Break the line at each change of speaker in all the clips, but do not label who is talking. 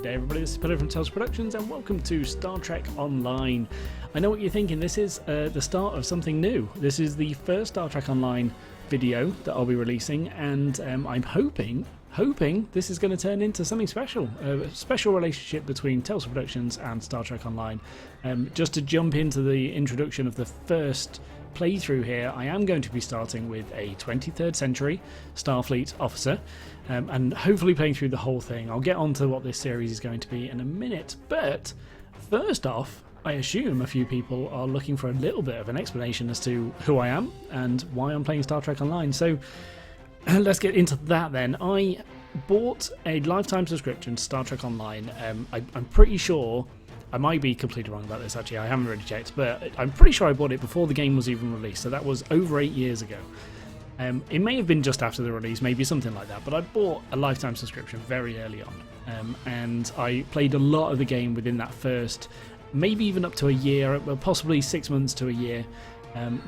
Good day everybody, this is Pillar from Tales Productions and welcome to Star Trek Online. I know what you're thinking, this is the start of something new. This is the first Star Trek Online video that I'll be releasing, and I'm hoping this is going to turn into something special. A special relationship between Tales Productions and Star Trek Online. Just to jump into the introduction of the first playthrough here, I am going to be starting with a 23rd century Starfleet officer and hopefully playing through the whole thing. I'll get on to what this series is going to be in a minute, but first off, I assume a few people are looking for a little bit of an explanation as to who I am and why I'm playing Star Trek Online. So let's get into that then. I bought a lifetime subscription to Star Trek Online. I'm pretty sure, I might be completely wrong about this actually, I haven't really checked, but I'm pretty sure I bought it before the game was even released, so that was over 8 years ago. It may have been just after the release, maybe something like that, but I bought a lifetime subscription very early on, and I played a lot of the game within that first, maybe even up to a year, possibly 6 months to a year.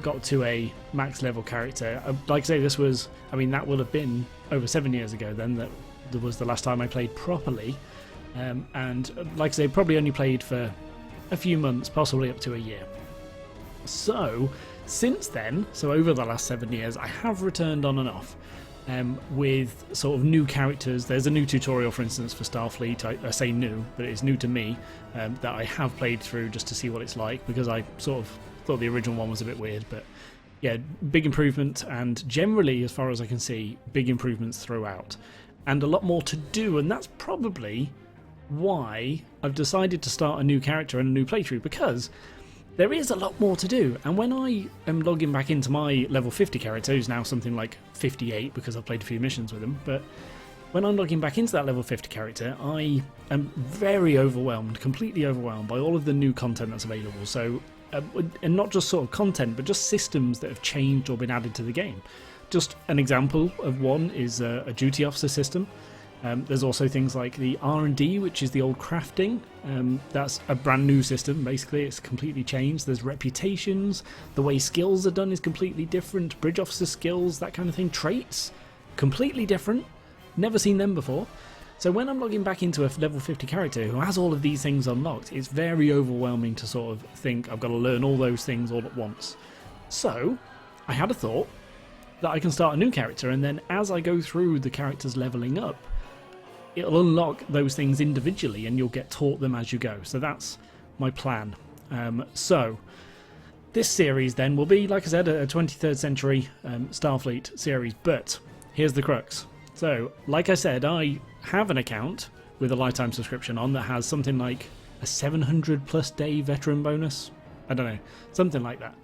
Got to a max level character. Like I say, this was, I mean, that will have been over 7 years ago then, that was the last time I played properly. And like I say, probably only played for a few months, possibly up to a year. So, since then, so over the last 7 years, I have returned on and off with sort of new characters. There's a new tutorial, for instance, for Starfleet. I say new, but it's new to me, that I have played through just to see what it's like, because I sort of thought the original one was a bit weird, but yeah, big improvement, and generally, as far as I can see, big improvements throughout, and a lot more to do, and that's probably why I've decided to start a new character and a new playthrough, because there is a lot more to do. And when I am logging back into my level 50 character, who's now something like 58 because I've played a few missions with him, but when I'm logging back into that level 50 character, I am very overwhelmed, completely overwhelmed by all of the new content that's available. So, and not just sort of content, but just systems that have changed or been added to the game. Just an example of one is a duty officer system. There's also things like the R&D, which is the old crafting. That's a brand new system, basically. It's completely changed. There's reputations. The way skills are done is completely different. Bridge officer skills, that kind of thing. Traits, completely different. Never seen them before. So when I'm logging back into a level 50 character who has all of these things unlocked, it's very overwhelming to sort of think I've got to learn all those things all at once. So I had a thought that I can start a new character, and then as I go through the characters leveling up, it'll unlock those things individually and you'll get taught them as you go. So that's my plan. So this series then will be, like I said, a 23rd century Starfleet series, but here's the crux. So, like I said, I have an account with a lifetime subscription on that has something like a 700 plus day veteran bonus. I don't know, something like that.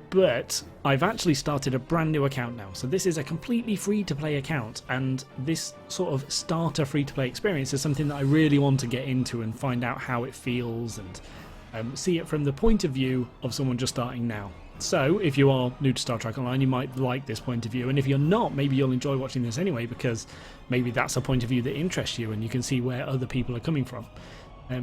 But I've actually started a brand new account now. So this is a completely free-to-play account, and this sort of starter free-to-play experience is something that I really want to get into and find out how it feels and see it from the point of view of someone just starting now. So if you are new to Star Trek Online, you might like this point of view, and if you're not, maybe you'll enjoy watching this anyway, because maybe that's a point of view that interests you and you can see where other people are coming from.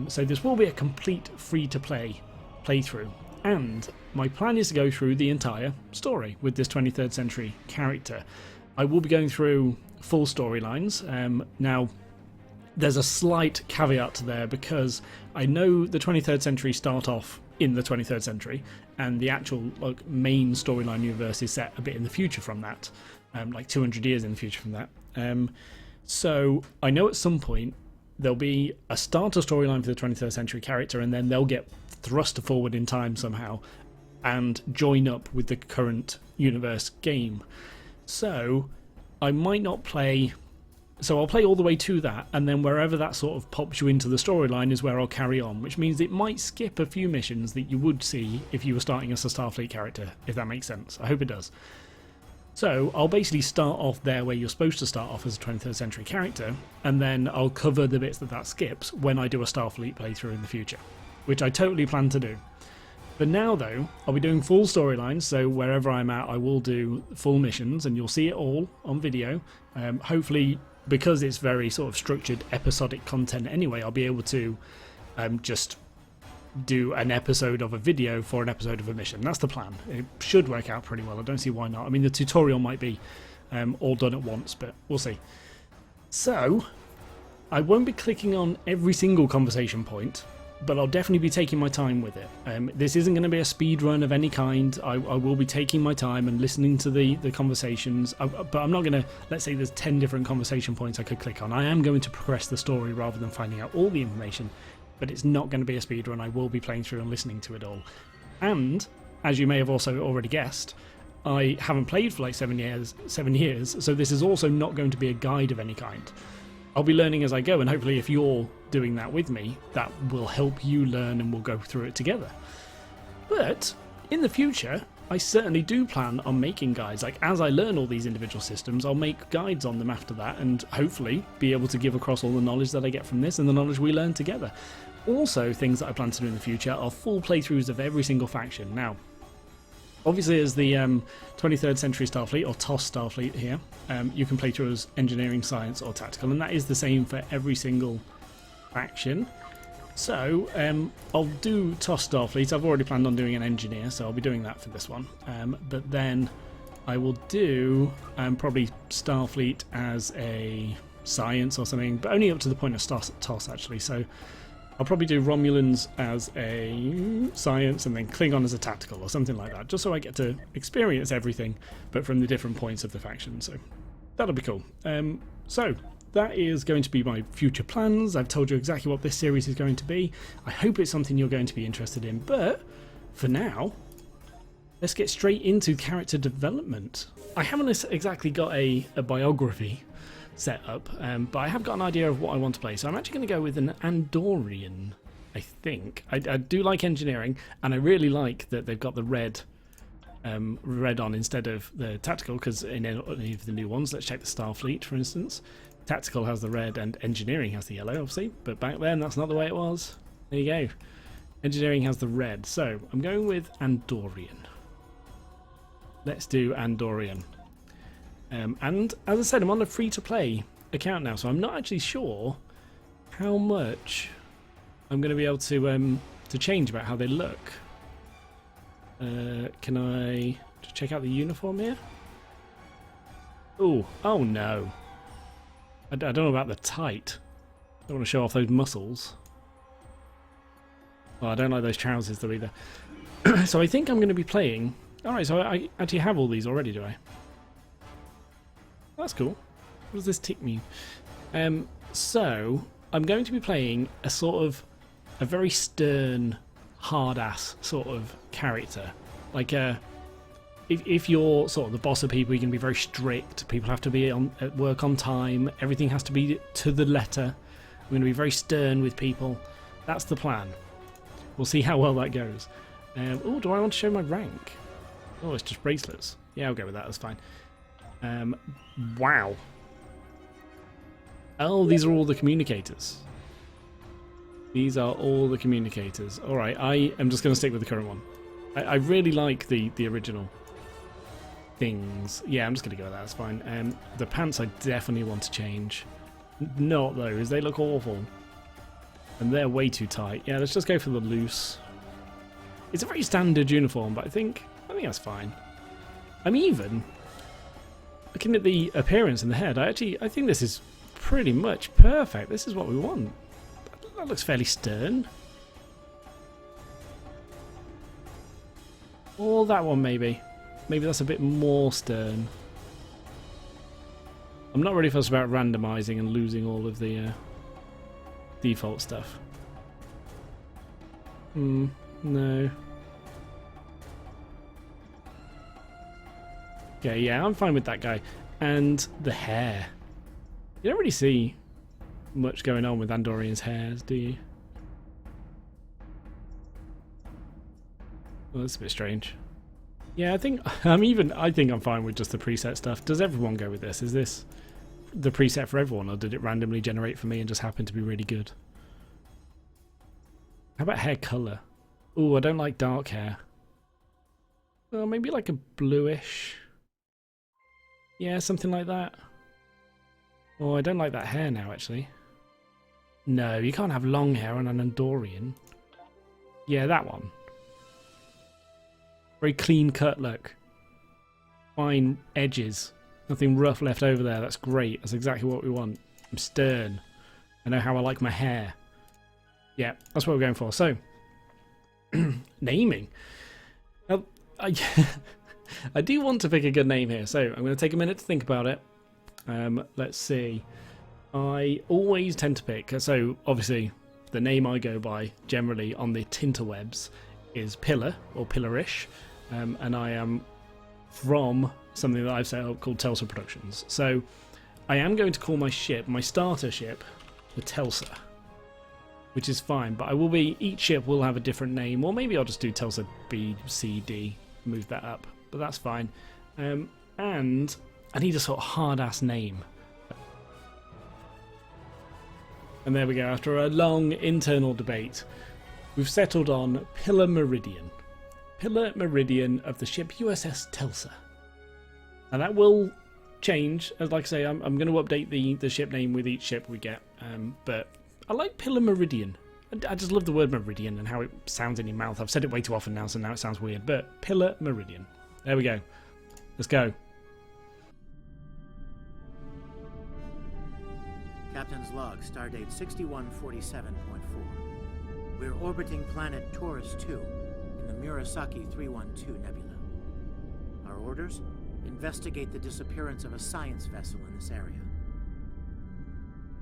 So this will be a complete free-to-play playthrough. And my plan is to go through the entire story with this 23rd century character. I will be going through full storylines. Now, there's a slight caveat there, because I know the 23rd century start off in the 23rd century, and the actual main storyline universe is set a bit in the future from that, like 200 years in the future from that. So I know at some point there'll be a starter storyline for the 23rd century character, and then they'll get thrust forward in time somehow and join up with the current universe game. So I might not play, so I'll play all the way to that, and then wherever that sort of pops you into the storyline is where I'll carry on, which means it might skip a few missions that you would see if you were starting as a Starfleet character, if that makes sense. I hope it does. So I'll basically start off there where you're supposed to start off as a 23rd century character, and then I'll cover the bits that skips when I do a Starfleet playthrough in the future, which I totally plan to do. But now though, I'll be doing full storylines, so wherever I'm at I will do full missions, and you'll see it all on video. Hopefully, because it's very sort of structured episodic content anyway, I'll be able to just do an episode of a video for an episode of a mission. That's the plan. It should work out pretty well. I don't see why not. I mean, the tutorial might be all done at once, but we'll see. So, I won't be clicking on every single conversation point, but I'll definitely be taking my time with it. This isn't going to be a speed run of any kind. I will be taking my time and listening to the conversations, but I'm not going to, let's say there's 10 different conversation points I could click on. I am going to progress the story rather than finding out all the information, but it's not going to be a speed run. I will be playing through and listening to it all. And, as you may have also already guessed, I haven't played for like 7 years, so this is also not going to be a guide of any kind. I'll be learning as I go, and hopefully if you're doing that with me, that will help you learn and we'll go through it together. But in the future, I certainly do plan on making guides. Like, as I learn all these individual systems, I'll make guides on them after that, and hopefully be able to give across all the knowledge that I get from this and the knowledge we learn together. Also, things that I plan to do in the future are full playthroughs of every single faction. Now, obviously, as the 23rd Century Starfleet, or TOS Starfleet here, you can play through as engineering, science, or tactical, and that is the same for every single faction. So, I'll do TOS Starfleet. I've already planned on doing an engineer, so I'll be doing that for this one. But then I will do probably Starfleet as a science or something, but only up to the point of TOS, actually. So I'll probably do Romulans as a science and then Klingon as a tactical or something like that, just so I get to experience everything, but from the different points of the faction. So that'll be cool. So that is going to be my future plans. I've told you exactly what this series is going to be. I hope it's something you're going to be interested in, but for now, let's get straight into character development. I haven't exactly got a biography set up, but I have got an idea of what I want to play, so I'm actually going to go with an Andorian, I think. I do like engineering, and I really like that they've got the red on instead of the tactical, because in any of the new ones, let's check the Starfleet for instance, tactical has the red and engineering has the yellow, obviously, but back then that's not the way it was. There you go, engineering has the red, so I'm going with Andorian. Let's do Andorian. And as I said, I'm on a free-to-play account now, so I'm not actually sure how much I'm going to be able to change about how they look. Can I just check out the uniform here? Oh no. I don't know about the tight. I don't want to show off those muscles. Well, I don't like those trousers though either. So I think I'm going to be playing... Alright, so I actually have all these already, do I? That's cool. What does this tick mean? So I'm going to be playing a sort of a very stern, hard-ass sort of character. Like, if you're sort of the boss of people, you can be very strict. People have to be at work on time. Everything has to be to the letter. I'm going to be very stern with people. That's the plan. We'll see how well that goes. Oh, do I want to show my rank? Oh, it's just bracelets. Yeah, I'll go with that. That's fine. Wow. Oh, these are all the communicators. These are all the communicators. Alright, I am just going to stick with the current one. I really like the original things. Yeah, I'm just going to go with that. That's fine. The pants I definitely want to change. Not those. They look awful. And they're way too tight. Yeah, let's just go for the loose. It's a very standard uniform, but I think that's fine. I'm even... Looking at the appearance and the head, I think this is pretty much perfect. This is what we want. That looks fairly stern. Or that one maybe. Maybe that's a bit more stern. I'm not really fussed about randomizing and losing all of the default stuff. No. Okay, yeah, I'm fine with that guy. And the hair. You don't really see much going on with Andorian's hairs, do you? Well, that's a bit strange. Yeah, I think I'm fine with just the preset stuff. Does everyone go with this? Is this the preset for everyone, or did it randomly generate for me and just happen to be really good? How about hair colour? Oh, I don't like dark hair. Well, maybe like a bluish. Yeah, something like that. Oh, I don't like that hair now, actually. No, you can't have long hair on an Andorian. Yeah, that one. Very clean cut look. Fine edges. Nothing rough left over there. That's great. That's exactly what we want. I'm stern. I know how I like my hair. Yeah, that's what we're going for. So, naming. Now, I do want to pick a good name here, so I'm going to take a minute to think about it. Let's see. I always tend to pick, so obviously the name I go by generally on the tinterwebs is Pillar or Pillarish, and I am from something that I've set up called Telsa Productions. So I am going to call my ship, my starter ship, the Telsa, which is fine, but each ship will have a different name, or maybe I'll just do Telsa B, C, D, move that up, but that's fine. And I need a sort of hard-ass name. And there we go, after a long internal debate, we've settled on Pillar Meridian. Pillar Meridian of the ship USS Telsa. And that will change, as like I say, I'm going to update the ship name with each ship we get, but I like Pillar Meridian. I just love the word Meridian and how it sounds in your mouth. I've said it way too often now, so now it sounds weird, but Pillar Meridian. There we go. Let's go.
Captain's log, stardate 6147.4. We're orbiting planet Taurus 2 in the Murasaki 312 nebula. Our orders? Investigate the disappearance of a science vessel in this area.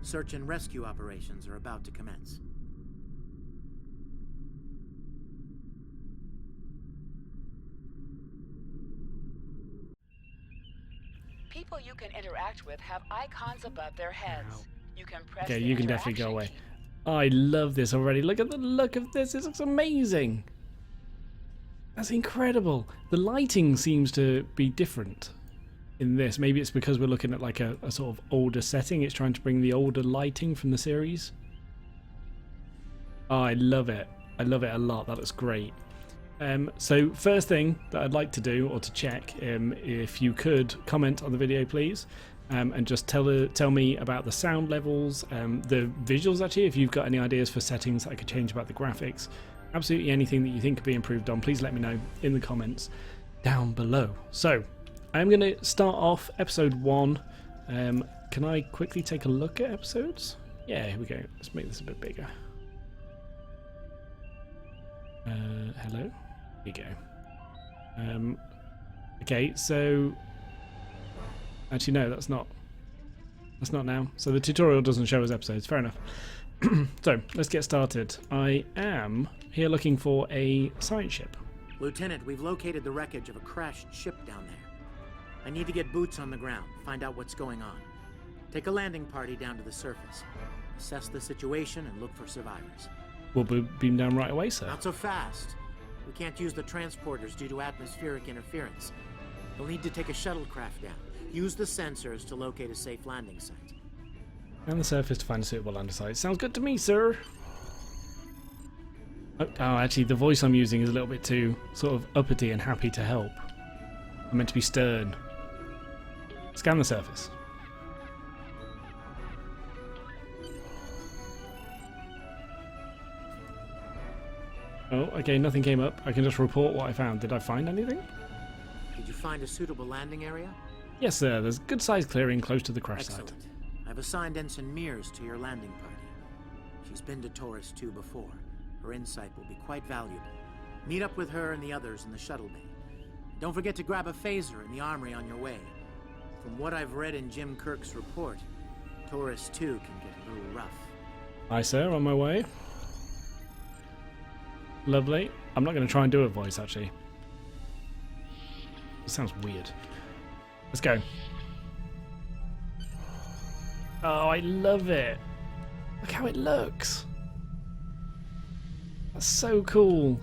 Search and rescue operations are about to commence.
People you can interact with have icons above their heads.
Wow.
You can press
Okay,
the
you can definitely go
interaction
away.
key.
I love this already. Look at the look of this. This looks amazing. That's incredible. The lighting seems to be different in this. Maybe it's because we're looking at like a sort of older setting. It's trying to bring the older lighting from the series. Oh, I love it. I love it a lot. That looks great. So first thing that I'd like to do, or to check, if you could comment on the video, please, and just tell me about the sound levels, the visuals actually, if you've got any ideas for settings I could change about the graphics, absolutely anything that you think could be improved on, please let me know in the comments down below. So I'm going to start off episode 1. Can I quickly take a look at episodes? Yeah, here we go. Let's make this a bit bigger. Hello? Here you go. Okay, so actually no, that's not now. So the tutorial doesn't show us episodes. Fair enough. So let's get started. I am here looking for a science ship.
Lieutenant, we've located the wreckage of a crashed ship down there. I need to get boots on the ground, find out what's going on. Take a landing party down to the surface. Assess the situation and look for survivors.
We'll beam down right away, sir.
Not so fast. We can't use the transporters due to atmospheric interference. You'll need to take a shuttlecraft down. Use the sensors to locate a safe landing site.
And the surface to find a suitable landing site. Sounds good to me, sir. Oh, actually, the voice I'm using is a little bit too sort of uppity and happy to help. I'm meant to be stern. Scan the surface. Oh, okay, nothing came up. I can just report what I found. Did I find anything?
Did you find a suitable landing area?
Yes, sir. There's a good-sized clearing close to the crash
Excellent.
site.
I've assigned Ensign Mears to your landing party. She's been to Taurus 2 before. Her insight will be quite valuable. Meet up with her and the others in the shuttle bay. Don't forget to grab a phaser in the armory on your way. From what I've read in Jim Kirk's report, Taurus 2 can get a little rough.
Aye, sir. On my way. Lovely. I'm not going to try and do a voice, actually. It sounds weird. Let's go. Oh, I love it. Look how it looks. That's so cool.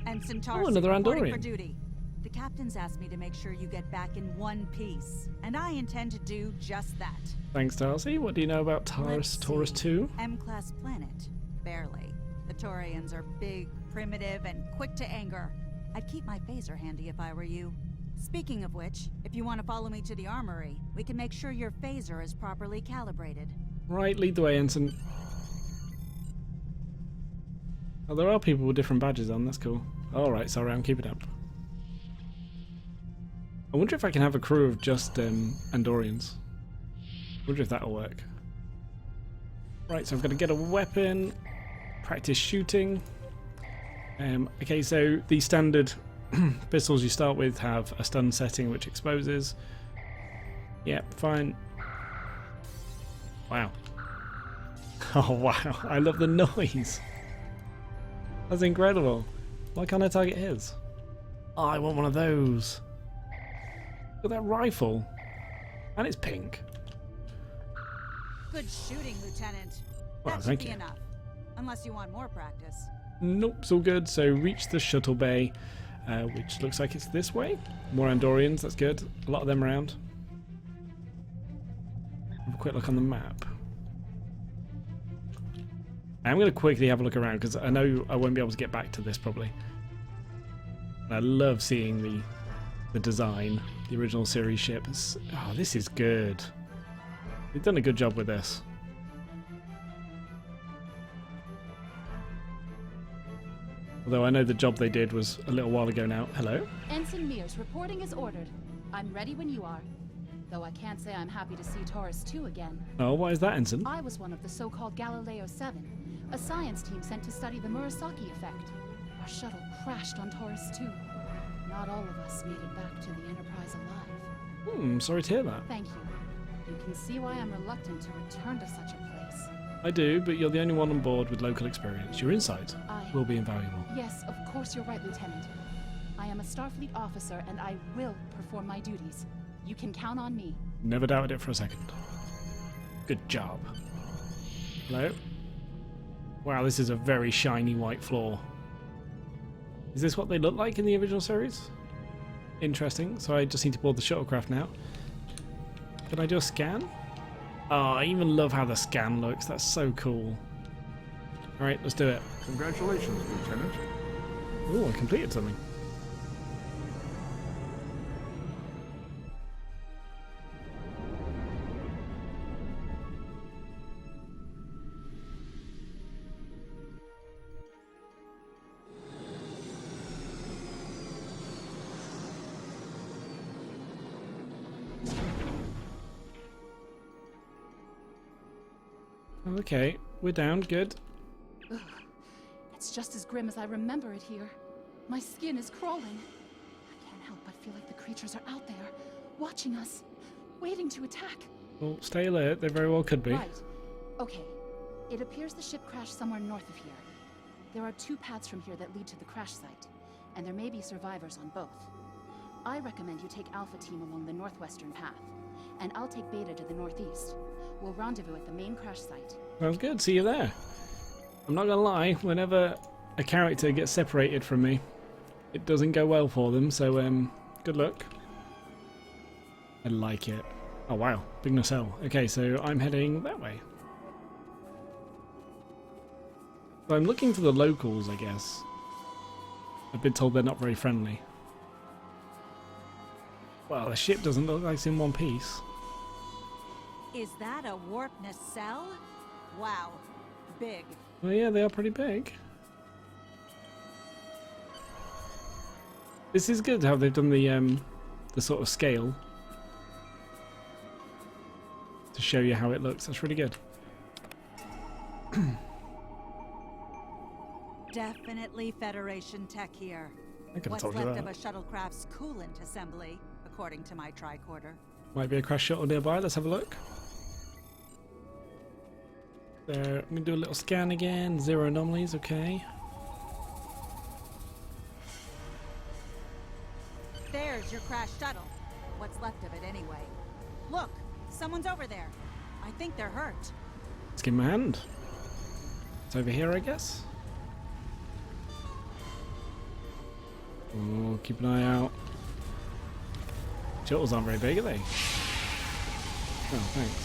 Ensign
Oh,
Tarsi
another
reporting
Andorian.
for duty. The captain's asked me to make sure you get back in one piece, and I intend to do just that.
Thanks, Darcy. What do you know about Taurus 2?
M-class planet. Barely. The Taurians are big, primitive, and quick to anger. I'd keep my phaser handy if I were you. Speaking of which, if you want to follow me to the armory, we can make sure your phaser is properly calibrated.
Right, lead the way, Ensign. Oh, there are people with different badges on. That's cool. Alright, sorry, I'm keeping up. I wonder if I can have a crew of just Andorians. I wonder if that'll work. Right, so I've got to get a weapon, practice shooting. Okay, so the standard pistols you start with have a stun setting which exposes. Yeah, fine. Wow. Oh wow, I love the noise. That's incredible. Why can't I target his? Oh, I want one of those. Look at that rifle. And it's pink.
Good shooting, Lieutenant.
Well,
That should
thank
be
you.
enough. Unless you want more practice.
Nope, it's all good. So reach the shuttle bay, which looks like it's this way. More Andorians, that's good. A lot of them around. Have a quick look on the map. I'm going to quickly have a look around because I know I won't be able to get back to this probably. I love seeing the design, the original series ship. Oh, this is good. They've done a good job with this. Although I know the job they did was a little while ago now. Hello?
Ensign Mears, reporting is ordered. I'm ready when you are. Though I can't say I'm happy to see Taurus 2 again.
Oh, why is that, Ensign?
I was one of the so-called Galileo 7, a science team sent to study the Murasaki effect. Our shuttle crashed on Taurus 2. Not all of us made it back to the Enterprise alive.
Sorry to hear that.
Thank you. You can see why I'm reluctant to return to such a place.
I do, but you're the only one on board with local experience. Your insight will be invaluable.
Yes, of course you're right, Lieutenant. I am a Starfleet officer, and I will perform my duties. You can count on me.
Never doubted it for a second. Good job. Hello? Wow, this is a very shiny white floor. Is this what they look like in the original series? Interesting. So I just need to board the shuttlecraft now. Can I do a scan? Oh, I even love how the scan looks. That's so cool. Alright, let's do it.
Congratulations, Lieutenant.
Ooh, I completed something. Okay, we're down. Good.
Ugh. It's just as grim as I remember it here. My skin is crawling. I can't help but feel like the creatures are out there, watching us, waiting to attack.
Well, stay alert. They very well could be.
Right. Okay. It appears the ship crashed somewhere north of here. There are 2 paths from here that lead to the crash site, and there may be survivors on both. I recommend you take Alpha Team along the northwestern path, and I'll take Beta to the northeast. We'll rendezvous at the main crash site.
Sounds good. See you there. I'm not gonna lie. Whenever a character gets separated from me, it doesn't go well for them. So, good luck. I like it. Oh wow, big nacelle. Okay, so I'm heading that way. So I'm looking for the locals, I guess. I've been told they're not very friendly. Well, the ship doesn't look like it's in one piece.
Is that a warp nacelle? Wow. Big.
Well, yeah, they are pretty big. This is good how they've done the sort of scale to show you how it looks. That's really good.
Definitely Federation tech here.
I could have
What's
told you
left of
that.
a shuttlecraft's coolant assembly, according to my tricorder.
Might be a crash shuttle nearby. Let's have a look. So I'm gonna do a little scan again. 0 anomalies. Okay.
There's your crashed shuttle. What's left of it anyway. Look, someone's over there. I think they're hurt.
Let's give him a hand. It's over here, I guess. Oh, keep an eye out. Shuttles aren't very big, are they? Oh, thanks.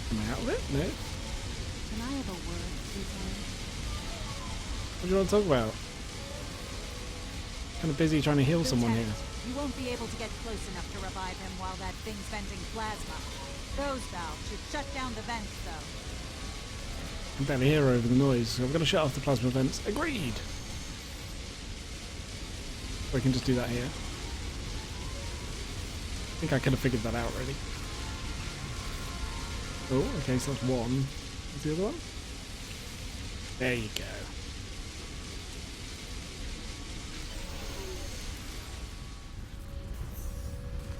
Am I out of it? No.
Can I have a word, Lieutenant?
What do you want to talk about? Kind of busy trying to heal someone here.
Lieutenant, you won't be able to get close enough to revive him while that thing's venting plasma. Those valves should shut down the vents, though.
I can barely hear over the noise, so I'm going to shut off the plasma vents. Agreed! Or I can just do that here. I think I could have figured that out already. Oh, okay, so that's one. What's the other one? There you go.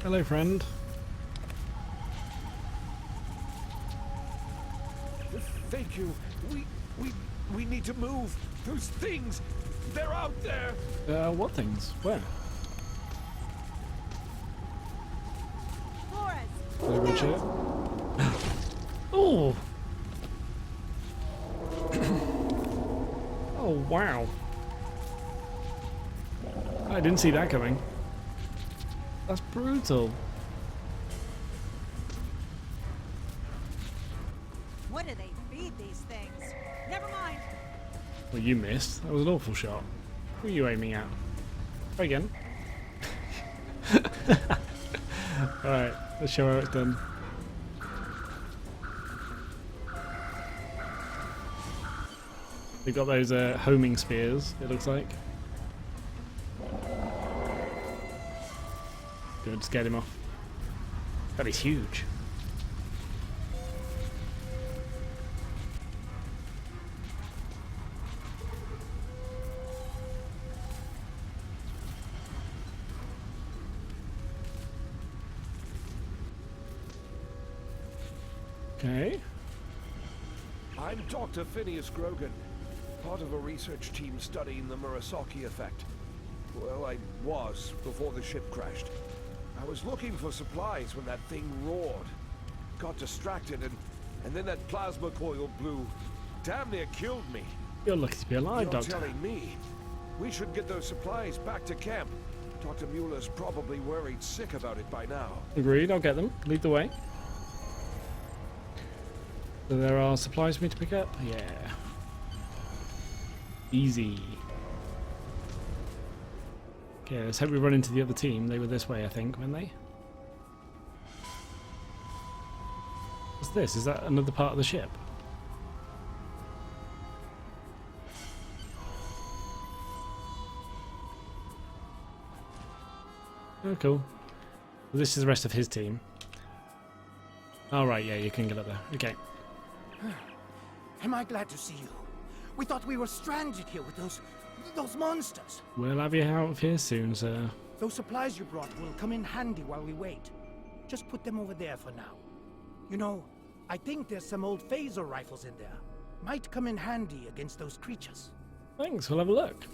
Hello, friend.
Thank you. We need to move. Those things, they're out there.
What things? Where?
Flores!
Richard. Oh! Oh, wow. I didn't see that coming. That's brutal.
What do they feed these things? Never mind.
Well, you missed. That was an awful shot. Who are you aiming at? Try again. Alright, let's show how it's done. They've got those homing spears, it looks like. Good, scared him off. That is huge. Okay.
I'm Dr. Phineas Grogan, part of a research team studying the Murasaki effect. Well, I was before the ship crashed. I was looking for supplies when that thing roared. Got distracted and then that plasma coil blew. Damn near killed me.
You're lucky to be alive,
You're
Doctor.
telling me we should get those supplies back to camp. Dr. Mueller's probably worried sick about it by now.
Agreed, I'll get them. Lead the way. So there are supplies for me to pick up? Yeah. Easy. Okay, let's hope we run into the other team. They were this way, I think, weren't they? What's this? Is that another part of the ship? Oh, cool. Well, this is the rest of his team. Oh, right, yeah, you can get up there. Okay.
Am I glad to see you? We thought we were stranded here with those monsters.
We'll have you out of here soon, sir.
Those supplies you brought will come in handy while we wait. Just put them over there for now. You know, I think there's some old phaser rifles in there. Might come in handy against those creatures.
Thanks, we'll have a look.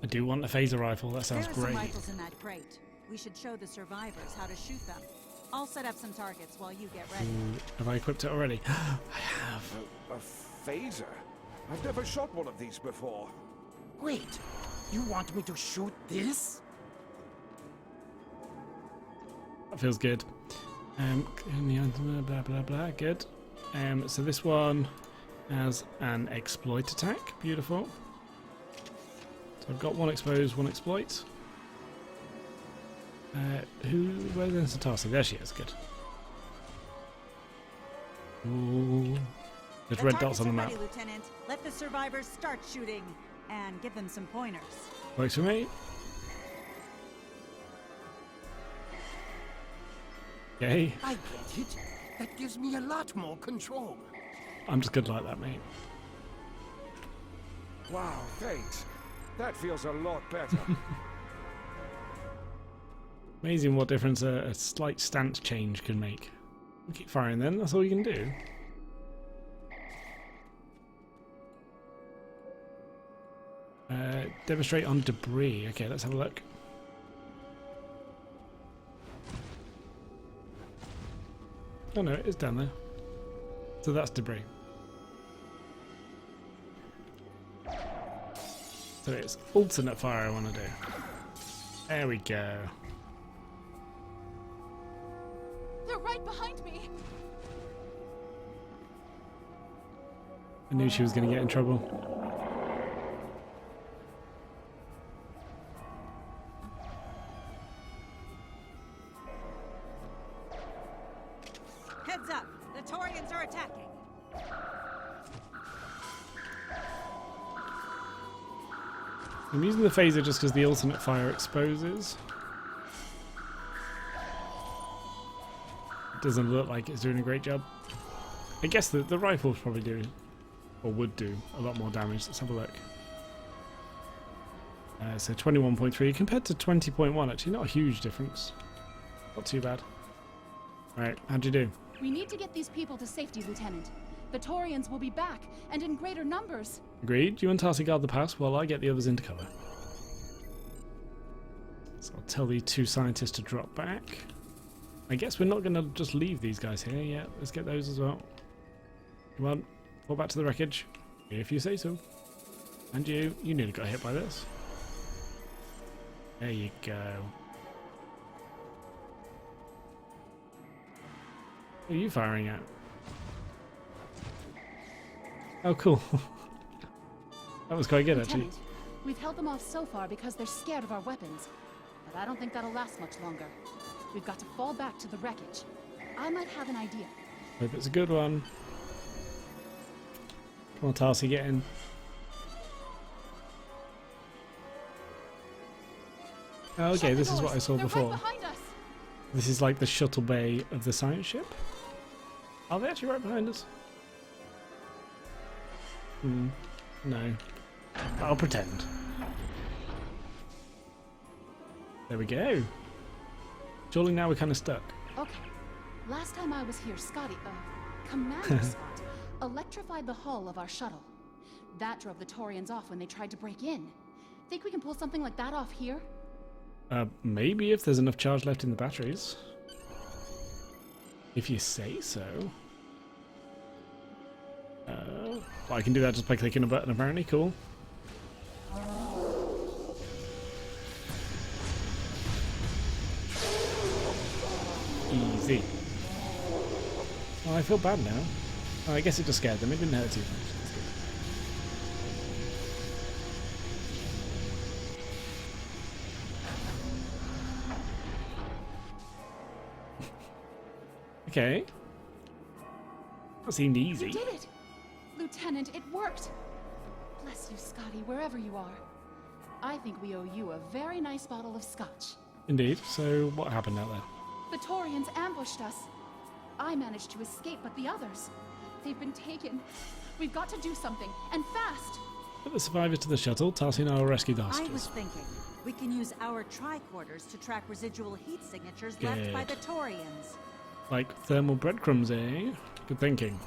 I do want a phaser rifle, that sounds
There are
great.
some rifles in that crate. We should show the survivors how to shoot them. I'll set up some targets while you get ready.
Have I equipped it already? I have.
A phaser? I've never shot one of these before.
Wait, you want me to shoot this?
That feels good. Blah blah blah. Good. So this one has an exploit attack. Beautiful. So I've got one expose, one exploit. Where's Satasi? There she is. Good. Ooh. There's red dots on the map.
Ready, Lieutenant. Let the survivors start shooting and give them some pointers.
Works for me. Okay.
I get it. That gives me a lot more control.
I'm just good like that, mate.
Wow, thanks. That feels a lot better.
Amazing what difference a slight stance change can make. Keep firing then, that's all you can do. Demonstrate on debris. Okay, let's have a look. Oh no, it's down there. So that's debris. So it's alternate fire I want to do. There we go.
They're right behind me.
I knew she was going to get in trouble.
Heads up! The Taurians are attacking!
I'm using the phaser just because the alternate fire exposes. doesn't look like it's doing a great job. I guess the rifles probably do, or would do, a lot more damage. Let's have a look. So 21.3 compared to 20.1, actually not a huge difference. Not too bad. Alright, how'd you do?
We need to get these people to safety, Lieutenant. The Taurians will be back, and in greater numbers.
Agreed. You and Tarsi guard the pass while I get the others into cover. So I'll tell the two scientists to drop back. I guess we're not going to just leave these guys here. Yeah, let's get those as well. Come on, fall back to the wreckage. If you say so. And you nearly got hit by this. There you go. What are you firing at? Oh, cool. That was quite good, actually.
Lieutenant, we've held them off so far because they're scared of our weapons. But I don't think that'll last much longer. We've got to fall back to the wreckage. I might have an idea.
Hope it's a good one. Come on, Tarsi, get in. Oh, okay, this is what I saw before.
Right behind us.
This is like the shuttle bay of the science ship. Are they actually right behind us? No. I'll pretend. There we go. Surely now we're kind of stuck.
Okay. Last time I was here, Commander Scott, electrified the hull of our shuttle. That drove the Taurians off when they tried to break in. Think we can pull something like that off here?
Maybe if there's enough charge left in the batteries. If you say so. Well, I can do that just by clicking a button, apparently. Cool. Easy. Oh, I feel bad now. Oh, I guess it just scared them. It didn't hurt too much. That's good. Okay. That seemed easy.
You did it! Lieutenant, it worked! Bless you, Scotty, wherever you are. I think we owe you a very nice bottle of scotch.
Indeed. So what happened out there?
The Taurians ambushed us. I managed to escape, but the others, they've been taken. We've got to do something, and fast!
Put the survivors to the shuttle. Tarsi and I will rescue the
I was
hostages.
thinking, we can use our tricorders to track residual heat signatures left by the Taurians.
Like thermal breadcrumbs, eh? Good thinking.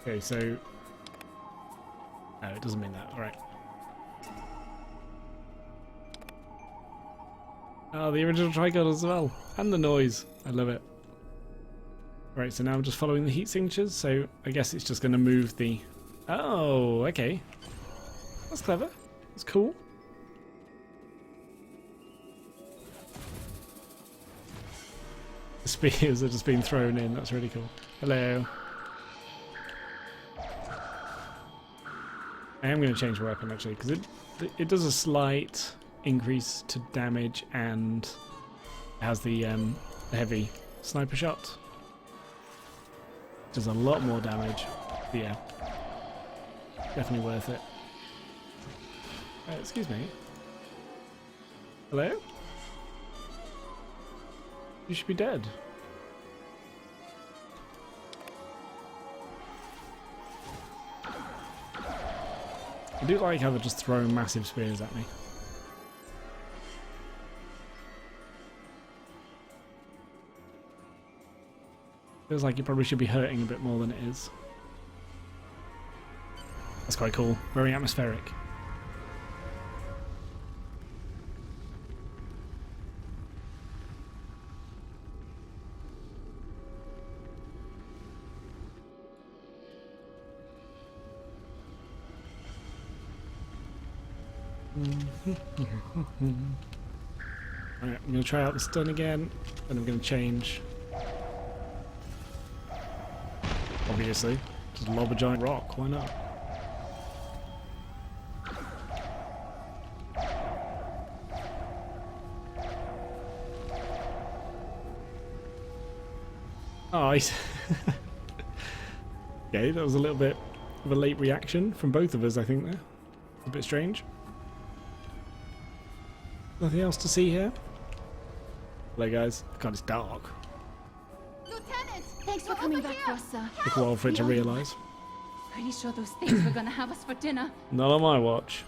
Okay, so... No, it doesn't mean that. Alright. Oh, the original tricorder as well. And the noise. I love it. Right, so now I'm just following the heat signatures, so I guess it's just going to move the... Oh, okay. That's clever. That's cool. The spears are just being thrown in. That's really cool. Hello. I am going to change my weapon, actually, because it does a slight increase to damage and it has the heavy sniper shot. Does a lot more damage. But yeah, definitely worth it. Excuse me. Hello? You should be dead. I do like how they're just throwing massive spears at me. Feels like it probably should be hurting a bit more than it is. That's quite cool. Very atmospheric. Alright, I'm going to try out the stun again, and I'm going to change. Obviously, just lob a giant rock, why not? Oh, okay, that was a little bit of a late reaction from both of us, I think, there. A bit strange. Nothing else to see here? Hello guys. God, it's dark.
Lieutenant! Thanks for coming back for us, sir.
Took a while for it to realise.
Pretty sure those things were gonna have us for dinner.
Not on my watch.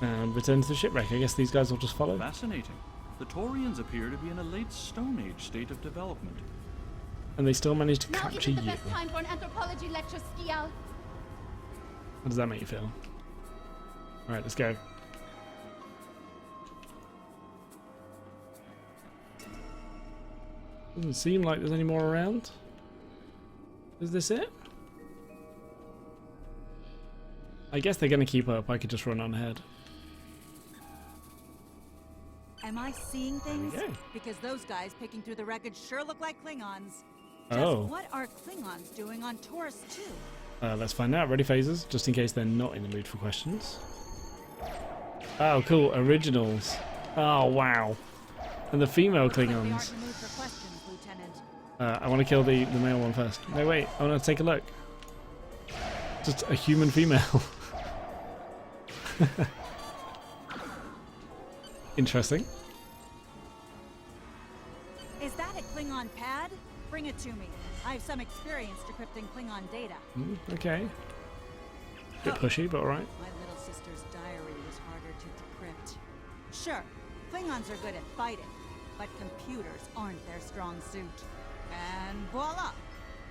And return to the shipwreck. I guess these guys will just follow.
Fascinating. The Taurians appear to be in a late Stone Age state of development.
And they still managed to
Now
capture
isn't the
you.
best time for an anthropology lecture, Skial.
How does that make you feel? Alright, let's go. Doesn't seem like there's any more around. Is this it? I guess they're going to keep up. I could just run on ahead.
Am I seeing things?
There we go.
Because those guys picking through the wreckage sure look like Klingons.
Oh.
Just what are Klingons doing on Taurus 2?
Let's find out. Ready phasers, just in case they're not in the mood for questions. Oh, cool. Originals. Oh, wow. And the female
Looks like we
Klingons.
aren't in the mood for questions, Lieutenant.
I want to kill the male one first. No, wait. I want to take a look. Just a human female. Interesting.
Is that a Klingon pad? Bring it to me. I have some experience decrypting Klingon data.
Okay. Bit pushy, but alright.
My little sister's diary was harder to decrypt. Sure, Klingons are good at fighting, but computers aren't their strong suit. And voila!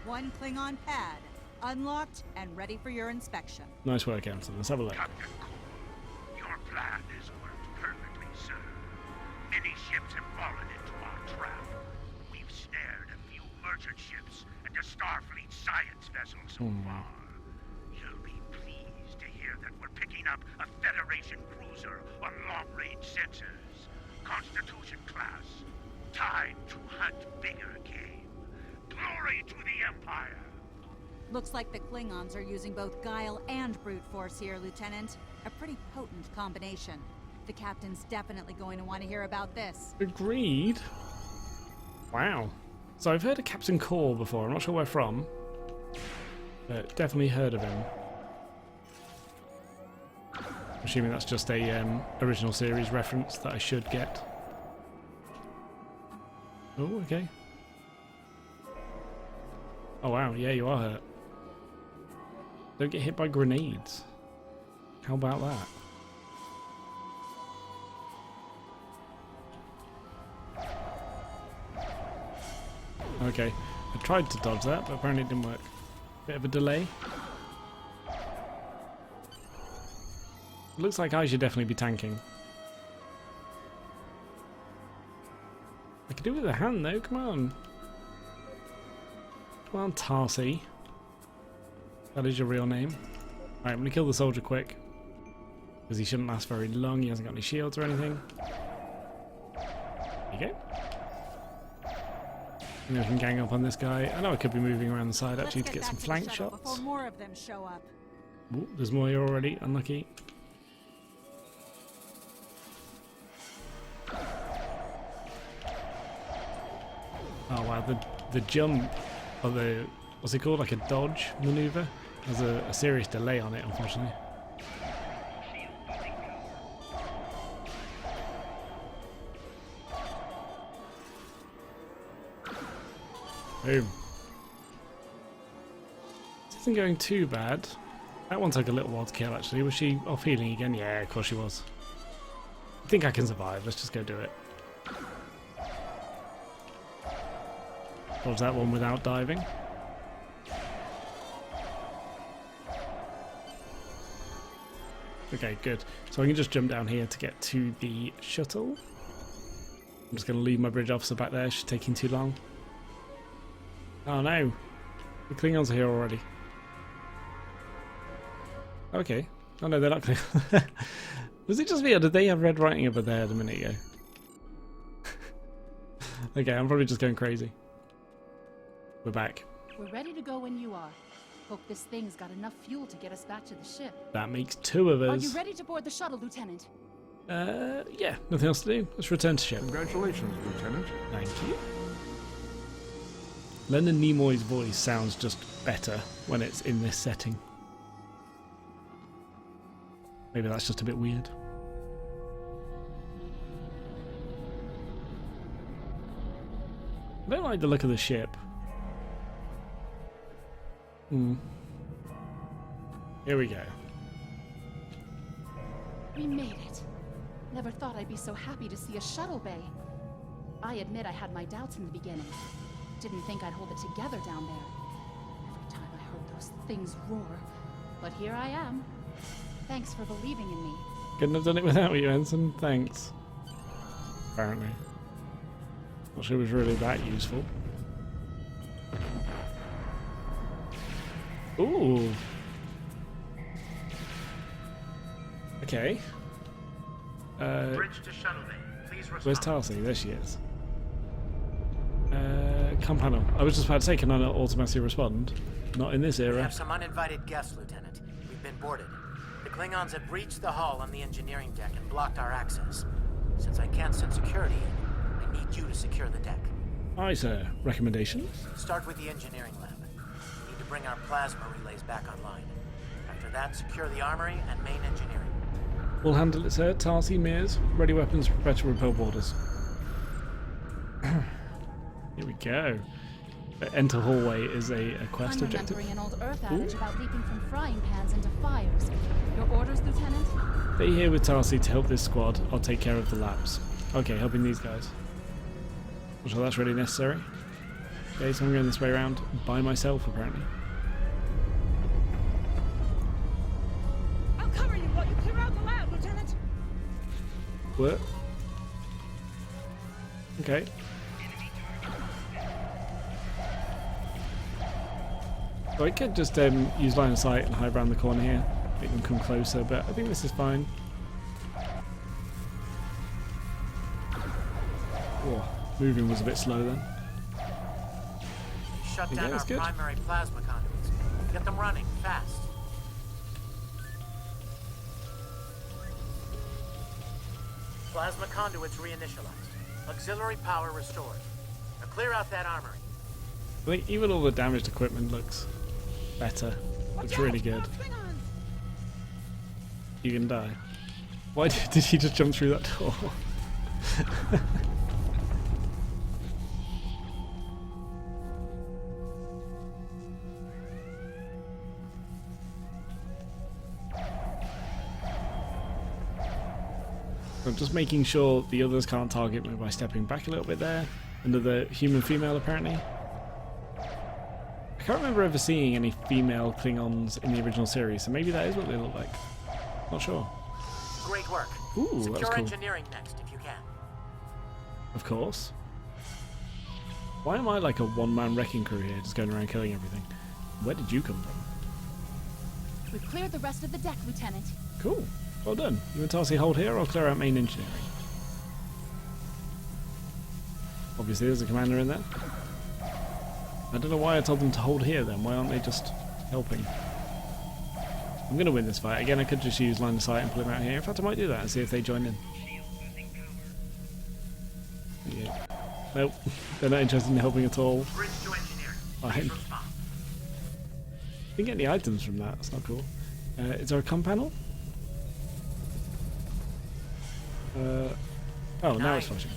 One Klingon pad, unlocked and ready for your inspection.
Nice work, Anson. Let's have a look.
Captain Cole, your plan has worked perfectly, sir. Many ships have fallen into our trap. We've snared a few merchant ships and a Starfleet science vessel so far. You'll be pleased to hear that we're picking up a Federation cruiser on long-range sensors. Constitution class. Time to hunt bigger game. Glory to the Empire!
Looks like the Klingons are using both guile and brute force here, Lieutenant. A pretty potent combination. The captain's definitely going to want to hear about this.
Agreed. Wow. So I've heard of Captain Core before. I'm not sure where from. But definitely heard of him. Assuming that's just a original series reference that I should get. Oh, okay. Oh wow, yeah, you are hurt. Don't get hit by grenades. How about that? Okay, I tried to dodge that, but apparently it didn't work. Bit of a delay. Looks like I should definitely be tanking. I could do it with a hand though, come on. Come on, Tarsi. That is your real name. Alright, I'm gonna kill the soldier quick. Because he shouldn't last very long, he hasn't got any shields or anything. There you go. And then we can gang up on this guy. I know I could be moving around the side actually to get some flank shots.
Before more of them show up.
Ooh, there's more here already, unlucky. Oh wow, the jump, or the, what's it called, like a dodge maneuver? There's a serious delay on it, unfortunately. Boom. This isn't going too bad. That one took a little while to kill actually. Was she off healing again? Yeah, of course she was. I think I can survive. Let's just go do it. Dodge that one without diving. Okay, good. So I can just jump down here to get to the shuttle. I'm just going to leave my bridge officer back there. She's taking too long. Oh no. The Klingons are here already. Okay. Oh no, they're not Klingons. Was it just me or did they have red writing over there a minute ago? Okay, I'm probably just going crazy. We're back.
We're ready to go when you are. Hope this thing's got enough fuel to get us back to the ship.
That makes two of us.
Are you ready to board the shuttle, Lieutenant?
Yeah, nothing else to do. Let's return to ship.
Congratulations, Lieutenant.
Thank you. Leonard Nimoy's voice sounds just better when it's in this setting. Maybe that's just a bit weird. I don't like the look of the ship. Here we go.
We made it. Never thought I'd be so happy to see a shuttle bay. I admit I had my doubts in the beginning. Didn't think I'd hold it together down there. Every time I heard those things roar. But here I am. Thanks for believing in me.
Couldn't have done it without you, Ensign. Thanks. Apparently. Not sure it was really that useful. Ooh. Okay.
Bridge to shuttle bay. Please respond.
Where's Tarsi? There she is. Comm panel. I was just about to say, can I not automatically respond? Not in this
We
era.
have some uninvited guests, Lieutenant. We've been boarded. The Klingons have breached the hull on the engineering deck and blocked our access. Since I can't send security in, I need you to secure the deck.
Aye, sir. Recommendations?
Start with the engineering lab. We need to bring our plasma relays back online. After that, secure the armory and main engineering.
We'll handle it, sir. Tarsi, Mears, ready weapons, prepare to repel boarders. Here we go. Enter hallway is a quest
I'm
objective.
remembering an old Earth adage about leaping from frying pans into fires. Your orders, Lieutenant?
Stay here with Tarsi to help this squad. I'll take care of the labs. Okay, helping these guys. Not sure that's really necessary. Okay, so I'm going this way around by myself, apparently.
I'll cover you while you clear out the lab, Lieutenant.
What? Okay. So I could just use line of sight and hide around the corner here, make them come closer, but I think this is fine. Oh, moving was a bit slow then.
Shut
Yeah,
down
that's
our
good.
primary plasma conduits. Get them running, fast. Plasma conduits reinitialized. Auxiliary power restored. Now clear out that armory.
I think even all the damaged equipment looks better. Looks really good. You can die. Why did he just jump through that door? I'm just making sure the others can't target me by stepping back a little bit there. Another human female apparently. I can't remember ever seeing any female Klingons in the original series, so maybe that is what they look like. Not sure.
Great work.
Ooh, that was
Secure
cool.
engineering next, if you can.
Of course. Why am I like a one-man wrecking crew here, just going around killing everything? Where did you come from?
We've cleared the rest of the deck, Lieutenant.
Cool. Well done. You and Tarsi hold here, I'll clear out main engineering. Obviously there's a commander in there. I don't know why I told them to hold here then. Why aren't they just helping? I'm going to win this fight. Again, I could just use line of sight and pull them out here. In fact, I might do that and see if they join in. Yeah. Nope. They're not interested in helping at all.
Bridge to engineering.
Fine.
Please respond.
Didn't get any items from that. That's not cool. Is there a comm panel? Oh, now it's flashing.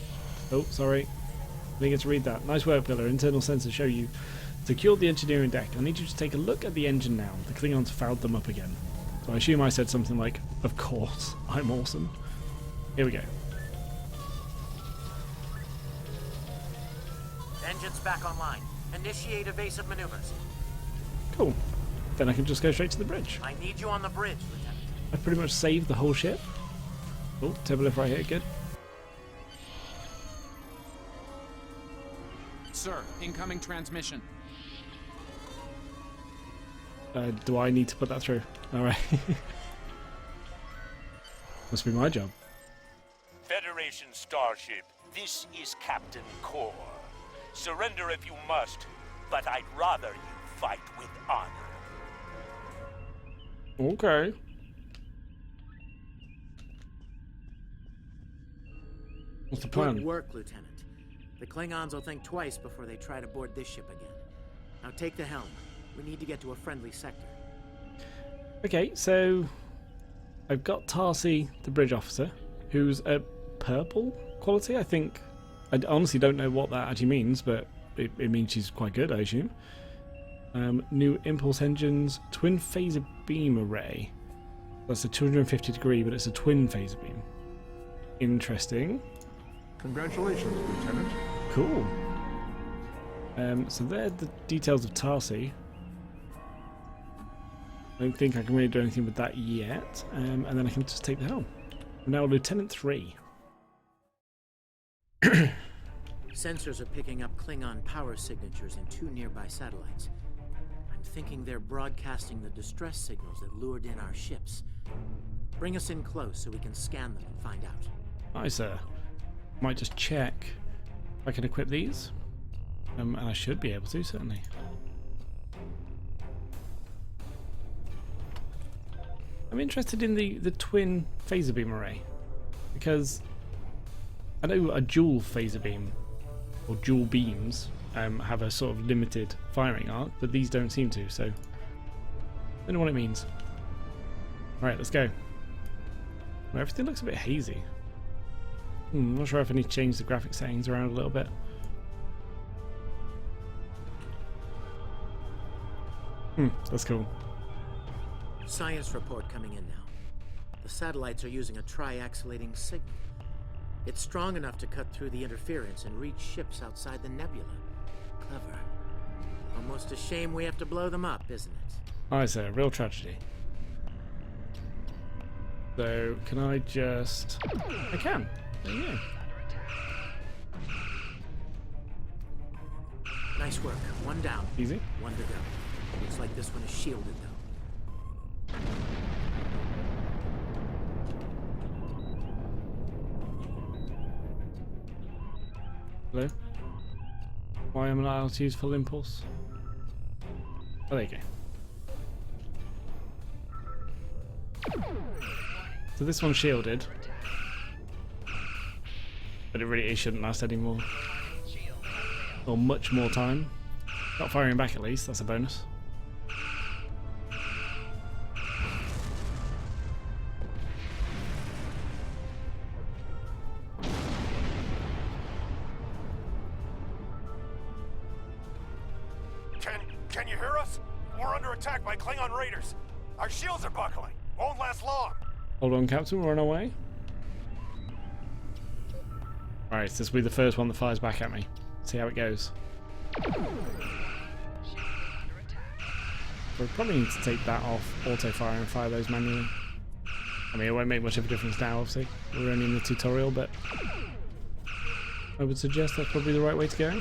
Oh, sorry. I didn't get to read that. Nice work, Pillar. Internal sensors show you secured the engineering deck. I need you to take a look at the engine now. The Klingons fouled them up again. So I assume I said something like, of course, I'm awesome. Here we go.
Engines back online. Initiate evasive maneuvers.
Cool. Then I can just go straight to the bridge.
I need you on the bridge, Lieutenant.
I've pretty much saved the whole ship. Oh, table lift right here. Good.
Sir, incoming transmission.
Do I need to put that through? Alright. Must be my job.
Federation starship, this is Captain Core. Surrender if you must, but I'd rather you fight with honor.
Okay. What's the plan?
Good work, Lieutenant. The Klingons will think twice before they try to board this ship again. Now take the helm. We need to get to a friendly sector.
Okay, so I've got Tarsi, the bridge officer, who's a purple quality, I think. I honestly don't know what that actually means, but it means she's quite good, I assume. New impulse engines, twin phaser beam array. That's a 250 degree, but it's a twin phaser beam. Interesting.
Congratulations, Lieutenant.
Cool. So they're the details of Tarsi. I don't think I can really do anything with that yet. And then I can just take the helm. I'm now Lieutenant 3.
Sensors are picking up Klingon power signatures in 2 nearby satellites. I'm thinking they're broadcasting the distress signals that lured in our ships. Bring us in close so we can scan them and find out.
Aye, sir. Might just check if I can equip these. And I should be able to, certainly. I'm interested in the twin phaser beam array. Because I know a dual phaser beam, or dual beams, have a sort of limited firing arc, but these don't seem to, so I don't know what it means. Alright, let's go. Well, everything looks a bit hazy. I'm not sure if I need to change the graphic settings around a little bit. That's cool.
Science report coming in now. The satellites are using a triaxulating signal. It's strong enough to cut through the interference and reach ships outside the nebula. Clever. Almost a shame we have to blow them up, isn't it?
Oh, it's a real tragedy. So, can I just... I can. There you go.
Nice work. 1 down.
Easy.
1 to go. Looks like this one is shielded, though.
Hello? Why am I not able to use full impulse? Oh, there you go. So this one's shielded. But it shouldn't last anymore. Or much more time. Not firing back at least, that's a bonus.
Can you hear us? We're under attack by Klingon raiders. Our shields are buckling. Won't last long.
Hold on, Captain, we're on our way. Alright, so this will be the first one that fires back at me. See how it goes. We'll probably need to take that off auto-fire and fire those manually. I mean, it won't make much of a difference now, obviously. We're only in the tutorial, but I would suggest that's probably the right way to go.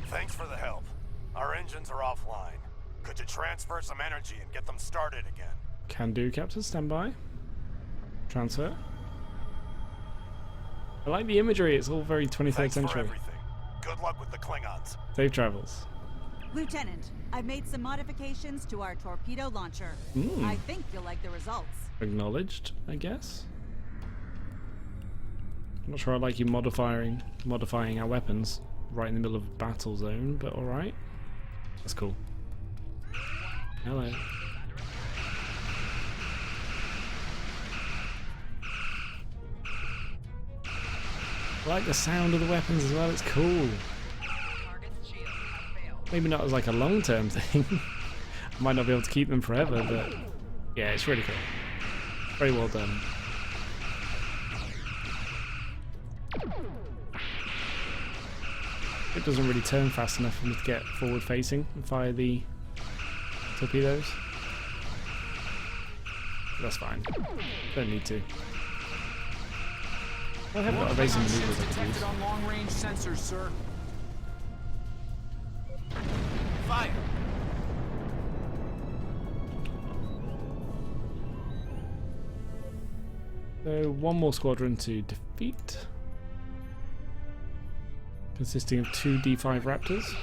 Thanks for the help. Our engines are offline. Could you transfer some energy and get them started again?
Can do, Captain. Stand by. Transfer. I like the imagery. It's all very 23rd
Thanks
century.
for everything. Good luck with the Klingons.
Safe travels.
Lieutenant, I've made some modifications to our torpedo launcher. I think you'll like the results.
Acknowledged, I guess. I'm not sure I like you modifying our weapons right in the middle of a battle zone, but alright. That's cool. Hello. I like the sound of the weapons as well, it's cool. Maybe not as like a long-term thing. I might not be able to keep them forever, but yeah, it's really cool. Very well done. It doesn't really turn fast enough for me to get forward facing and fire the torpedoes. That's fine. Don't need to. I have got a racing maneuver that I can use.
On long-range sensors, sir.
Fire!
So one more squadron to defeat, consisting of 2 D5 Raptors.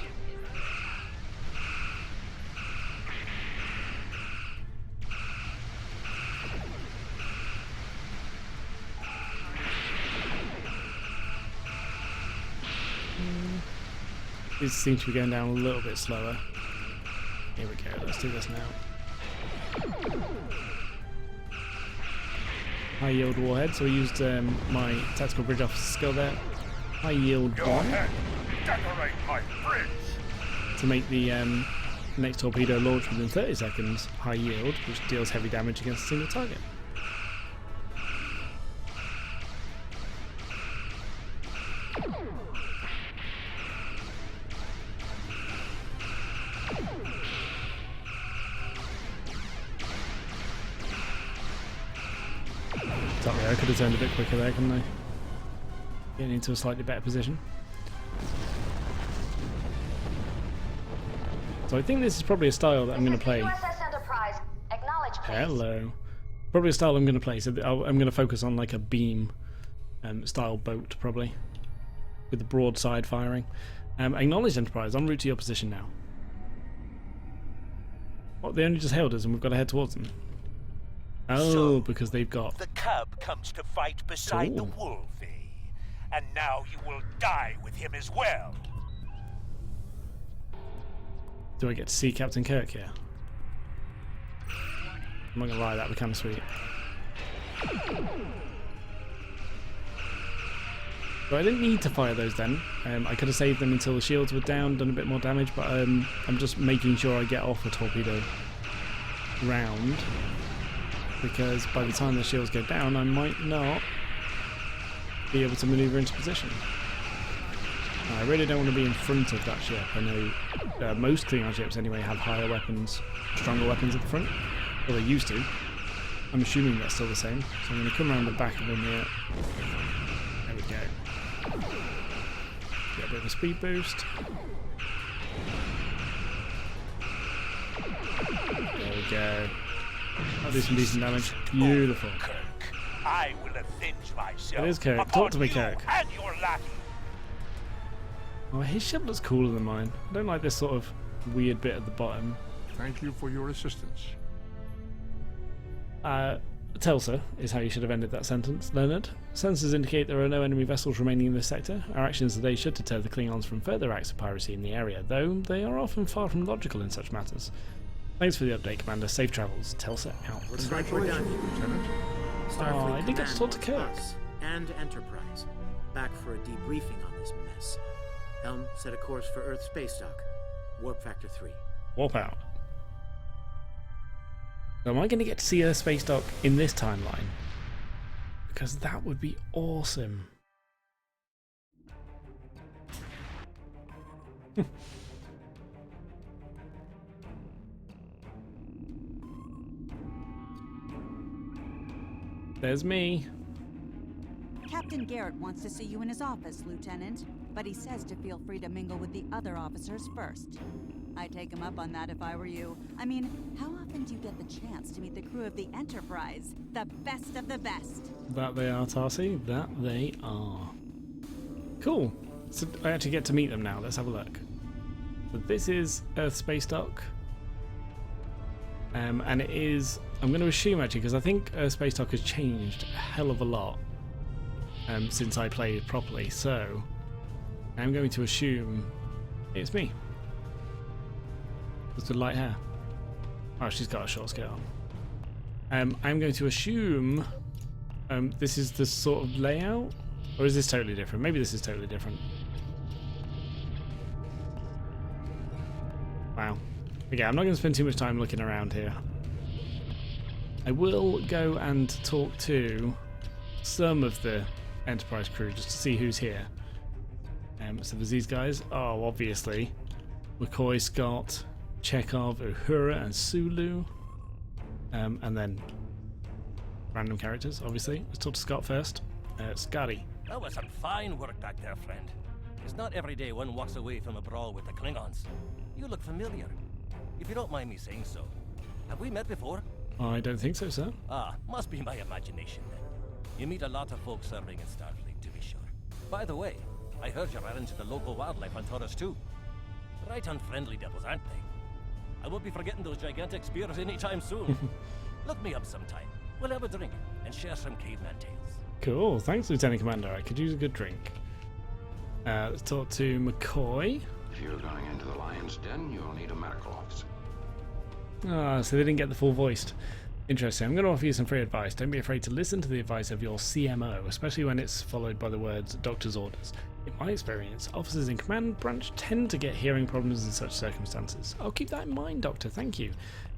These seem to be going down a little bit slower. Here we go, let's do this now. high yield warhead, so I used my tactical bridge officer skill there. High yield bomb
Decorate my bridge.
to make the next torpedo launch within 30 seconds. High yield, which deals heavy damage against a single target. Sorry, I could have turned a bit quicker there, couldn't I? Getting into a slightly better position. So I think this is probably a style that I'm going to play.
USS Enterprise. Acknowledge, please.
Hello. Probably a style I'm going to play. So I'm going to focus on like a beam style boat, probably, with the broadside firing. Acknowledge Enterprise. En route to your position now. What? They only just hailed us, and we've got to head towards them. Oh,
So,
because they've got.
The cub comes to fight beside the
Cool.
wolf, eh? And now you will die with him as well.
Do I get to see Captain Kirk here? I'm not gonna lie, that'd be kind of sweet. So I didn't need to fire those then. I could have saved them until the shields were down, done a bit more damage, but I'm just making sure I get off a torpedo round, because by the time the shields go down, I might not be able to maneuver into position. I really don't want to be in front of that ship. I know most Klingon ships anyway have higher weapons, stronger weapons at the front. Well, they used to. I'm assuming that's still the same. So I'm going to come around the back of them here. There we go. Get a bit of a speed boost. There we go. That'll do some decent damage. Beautiful.
Kirk, I will avenge myself.
It is Kirk.
upon
Talk to me,
you
Kirk.
And your lackey.
Oh, his ship looks cooler than mine. I don't like this sort of weird bit at the bottom.
Thank you for your assistance.
Telsa is how you should have ended that sentence, Leonard. Sensors indicate there are no enemy vessels remaining in this sector. Our actions today should deter the Klingons from further acts of piracy in the area, though they are often far from logical in such matters. Thanks for the update, Commander. Safe travels. Telsa out.
Looks like we're done.
Lieutenant.
Starfleet
I did get to talk to
Command,
Kirk.
us, and Enterprise. Back for a debriefing on this mess. Helm, set a course for Earth space dock. Warp factor 3.
Warp out. So am I going to get to see Earth space dock in this timeline? Because that would be awesome. There's me.
Captain Garrett wants to see you in his office, Lieutenant, but he says to feel free to mingle with the other officers first. I'd take him up on that if I were you. I mean, how often do you get the chance to meet the crew of the Enterprise? The best of the best.
That they are, Tarsi. That they are. Cool. So I actually get to meet them now. Let's have a look. So this is Earth Space Dock. And it is... I'm going to assume, actually, because I think Earth Space Dock has changed a hell of a lot since I played properly. So I'm going to assume it's me. With the light hair. Oh, she's got a short skirt on. I'm going to assume this is the sort of layout, or is this totally different? Maybe this is totally different. Wow. Okay, I'm not going to spend too much time looking around here. I will go and talk to some of the Enterprise crew just to see who's here. So there's these guys. Oh, obviously. McCoy, Scott, Chekhov, Uhura, and Sulu. And then random characters, obviously. Let's talk to Scott first. Scotty.
That was some fine work back there, friend. It's not every day one walks away from a brawl with the Klingons. You look familiar, if you don't mind me saying so. Have we met before?
I don't think so, sir.
Ah, must be my imagination then. You meet a lot of folks serving in Starfleet, to be sure. By the way, I heard you ran into the local wildlife on Taurus too. Right unfriendly devils, aren't they? I won't be forgetting those gigantic spears anytime soon. Look me up sometime. We'll have a drink and share some caveman tales.
Cool. Thanks, Lieutenant Commander. I could use a good drink. Let's talk to McCoy.
If you're going into the lion's den, you'll need a medical officer.
Ah, so they didn't get the full voiced. Interesting. I'm going to offer you some free advice. Don't be afraid to listen to the advice of your CMO, especially when it's followed by the words doctor's orders. In my experience, officers in command branch tend to get hearing problems in such circumstances. I'll keep that in mind, Doctor. Thank you.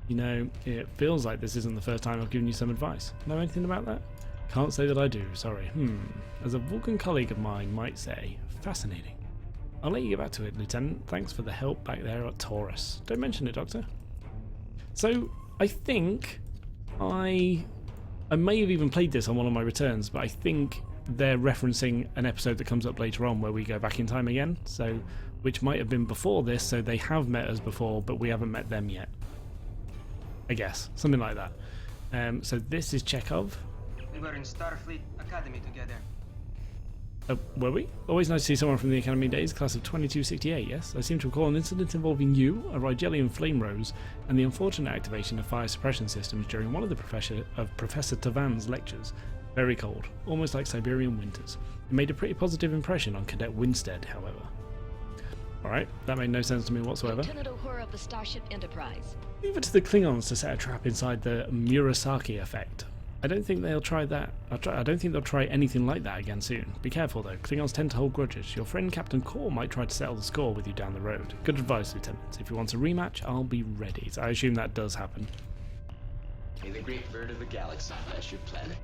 You know, it feels like this isn't the first time I've given you some advice. Know anything about that? Can't say that I do, sorry. As a Vulcan colleague of mine might say, fascinating. I'll let you get back to it, Lieutenant. Thanks for the help back there at Taurus. Don't mention it, Doctor. So, I think I may have even played this on one of my returns, but I think they're referencing an episode that comes up later on where we go back in time again, so which might have been before this, so they have met us before, but we haven't met them yet. I guess, something like that. So this is Chekhov.
We were in Starfleet Academy together.
Were we? Always nice to see someone from the Academy days, class of 2268, yes? I seem to recall an incident involving you, a Rigelian flame rose, and the unfortunate activation of fire suppression systems during one of the Professor Tavan's lectures. Very cold, almost like Siberian winters. It made a pretty positive impression on Cadet Winstead, however. Alright, that made no sense to me whatsoever.
Lieutenant Uhura of the Starship Enterprise.
Leave it to the Klingons to set a trap inside the Murasaki effect. I don't think they'll try that. I don't think they'll try anything like that again soon. Be careful though, Klingons tend to hold grudges. Your friend Captain Core might try to settle the score with you down the road. Good advice, Lieutenant. If you want a rematch, I'll be ready. So I assume that does happen.
May the great bird of the galaxy bless your planet.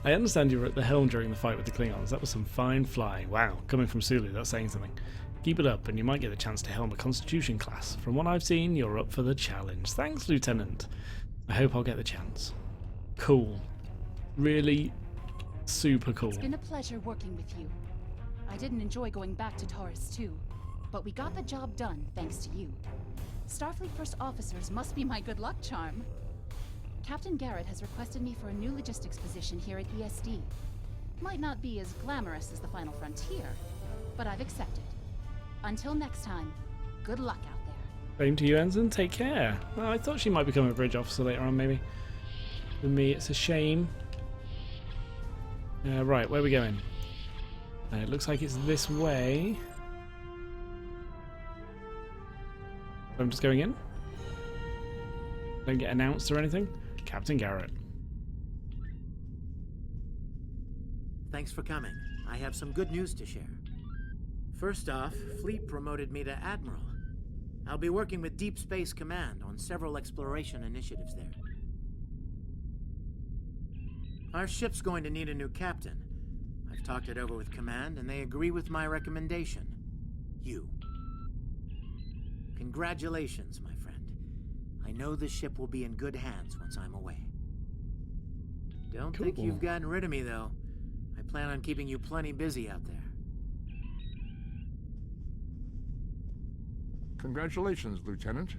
I understand you were at the helm during the fight with the Klingons. That was some fine flying. Wow, coming from Sulu, that's saying something. Keep it up and you might get the chance to helm a Constitution class. From what I've seen, you're up for the challenge. Thanks, Lieutenant. I hope I'll get the chance. Cool. Really super cool.
It's been a pleasure working with you. I didn't enjoy going back to Taurus too, but we got the job done thanks to you. Starfleet First Officers must be my good luck charm. Captain Garrett has requested me for a new logistics position here at ESD. Might not be as glamorous as the Final Frontier, but I've accepted. Until next time, good luck out there.
Same to you, Ensign. Take care. Well, I thought she might become a bridge officer later on, maybe. For me, it's a shame. Right, where are we going? It looks like it's this way. I'm just going in. Don't get announced or anything. Captain Garrett.
Thanks for coming. I have some good news to share. First off, Fleet promoted me to Admiral. I'll be working with Deep Space Command on several exploration initiatives there. Our ship's going to need a new captain. I've talked it over with Command, and they agree with my recommendation. You. Congratulations, my friend. I know the ship will be in good hands once I'm away. Don't think you've gotten rid of me, though. I plan on keeping you plenty busy out there.
Congratulations, Lieutenant.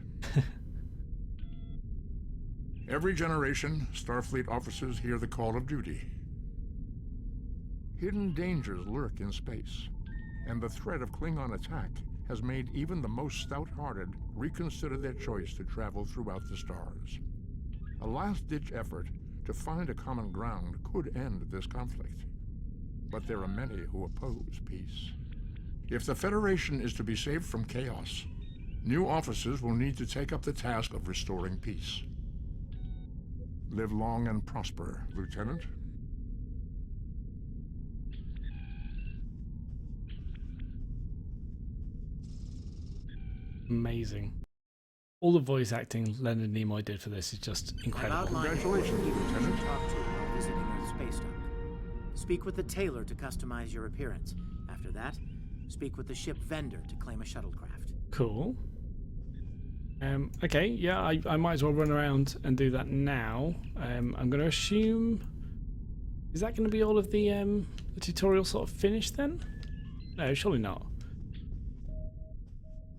Every generation, Starfleet officers hear the call of duty. Hidden dangers lurk in space, and the threat of Klingon attack has made even the most stout-hearted reconsider their choice to travel throughout the stars. A last-ditch effort to find a common ground could end this conflict, but there are many who oppose peace. If the Federation is to be saved from chaos, new officers will need to take up the task of restoring peace. Live long and prosper, Lieutenant.
Amazing. All the voice acting Leonard Nimoy did for this is just incredible.
Congratulations, Lieutenant. Talk to while visiting Earth Space Dock. Speak with the tailor to customize your appearance. After that, speak with the ship vendor to claim a shuttlecraft.
Cool. Okay, yeah, I might as well run around and do that now. I'm going to assume... Is that going to be all of the tutorial sort of finished then? No, surely not.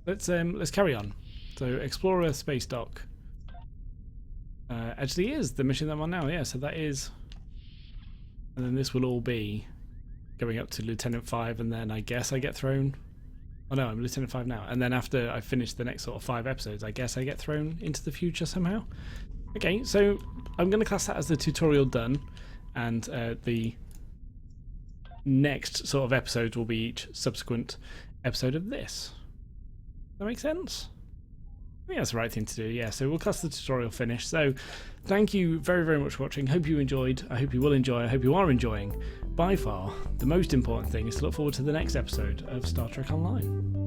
Let's carry on. So, explore Earth Space Dock. Actually is the mission that I'm on now, yeah, so that is... And then this will all be going up to Lieutenant 5, and then I guess I get thrown... Oh no, I'm Lieutenant 5 now. And then after I finish the next sort of 5 episodes, I guess I get thrown into the future somehow. Okay, so I'm going to class that as the tutorial done. And the next sort of episodes will be each subsequent episode of this. That make sense? I think that's the right thing to do, yeah. So we'll cast the tutorial finish. So thank you very, very much for watching. Hope you enjoyed. I hope you will enjoy. I hope you are enjoying. By far, the most important thing is to look forward to the next episode of Star Trek Online.